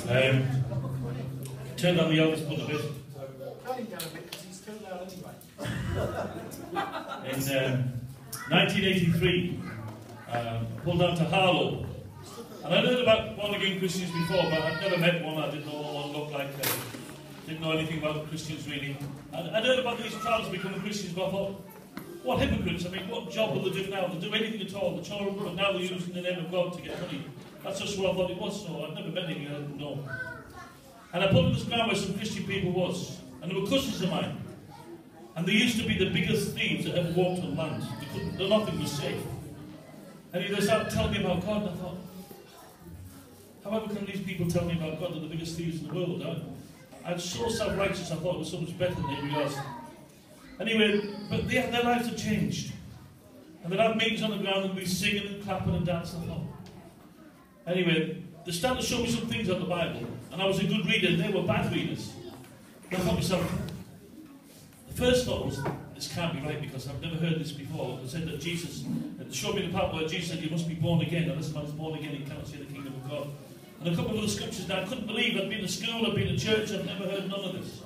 Turn down the eldest one a bit. Turn him down a bit because he's still there anyway. In 1983, I pulled down to Harlow. And I'd heard about born-again Christians before, but I'd never met one. I didn't know what one looked like. Didn't know anything about Christians really. I'd heard about these trials becoming Christians, but I thought, what hypocrites? I mean, what job will they do now? They'll do anything at all. The children, but now they're using the name of God to get money. That's just what I thought it was. So I'd never met anything I didn't know. And I put in this ground where some Christian people was, and they were cousins of mine. And they used to be the biggest thieves that ever walked on land. Nothing was safe. And they started telling me about God, and I thought, however can these people tell me about God? They're the biggest thieves in the world. I was so self-righteous, I thought it was so much better than everybody else. Anyway, but their lives had changed. And they'd have meetings on the ground and we'd be singing and clapping and dancing and all. Anyway, they started to show me some things out of the Bible. And I was a good reader and they were bad readers. And I thought to myself, the first thought was, this can't be right because I've never heard this before. It said that Jesus, it showed me the part where Jesus said you must be born again. Unless a man is born again, he cannot see the kingdom of God. And a couple of other scriptures that I couldn't believe. I'd been to school, I'd been to church, I'd never heard none of this.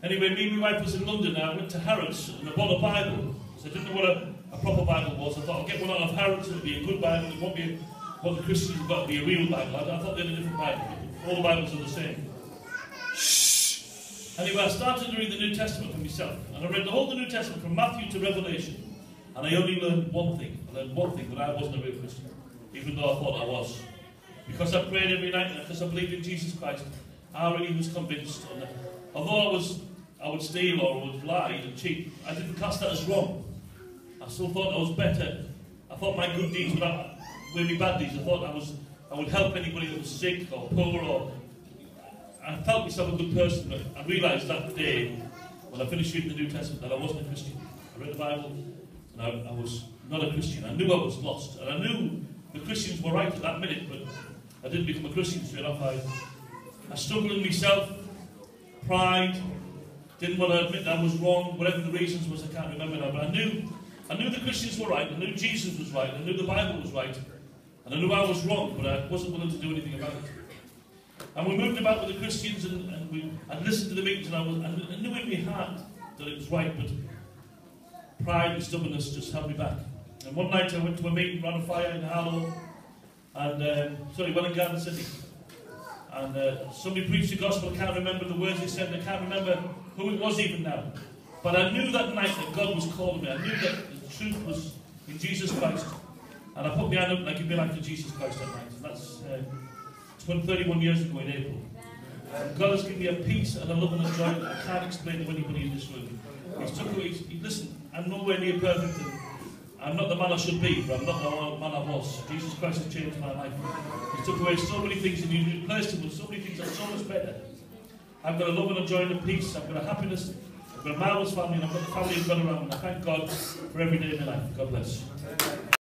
Anyway, me and my wife was in London and I went to Harrods and I bought a Bible. So I didn't know what a proper Bible was. I thought I'll get one out of Harrods, it'll be a good Bible. It won't be what the Christians have got to be a real Bible. I thought they had a different Bible. All the Bibles are the same. Anyway, I started to read the New Testament for myself. And I read the whole of the New Testament from Matthew to Revelation. And I only learned one thing. I learned one thing, that I wasn't a real Christian. Even though I thought I was. Because I prayed every night and because I believed in Jesus Christ, I really was convinced. And although I would steal or I would lie and cheat, I didn't class that as wrong. I still thought I was better. I thought my good deeds were my bad deeds. I thought I would help anybody that was sick or poor, or I felt myself a good person. But I realised that day when I finished reading the New Testament that I wasn't a Christian. I read the Bible and I was not a Christian. I knew I was lost, and I knew the Christians were right at that minute, but I didn't become a Christian straight off. I struggled in myself, pride, didn't want to admit that I was wrong. Whatever the reasons was, I can't remember now. But I knew the Christians were right. I knew Jesus was right. I knew the Bible was right. And I knew I was wrong, but I wasn't willing to do anything about it. And we moved about with the Christians, and I listened to the meetings, and I knew in my heart that it was right, but pride and stubbornness just held me back. And one night I went to a meeting, ran a fire in Harlow, and in Garden City. And somebody preached the gospel. I can't remember the words they said, and I can't remember who it was even now. But I knew that night that God was calling me. I knew that the truth was in Jesus Christ. And I put my hand up and I gave my life to Jesus Christ that night. And that's 31 years ago in April. And God has given me a peace and a love and a joy that I can't explain to anybody in this room. Listen, I'm nowhere near perfect. I'm not the man I should be, but I'm not the man I was. Jesus Christ has changed my life. He took away so many things and He replaced them with so many things that are so much better. I've got a love and a joy and a peace. I've got a happiness. I've got a marvelous family, and I've got the family of God around me. I thank God for every day of my life. God bless.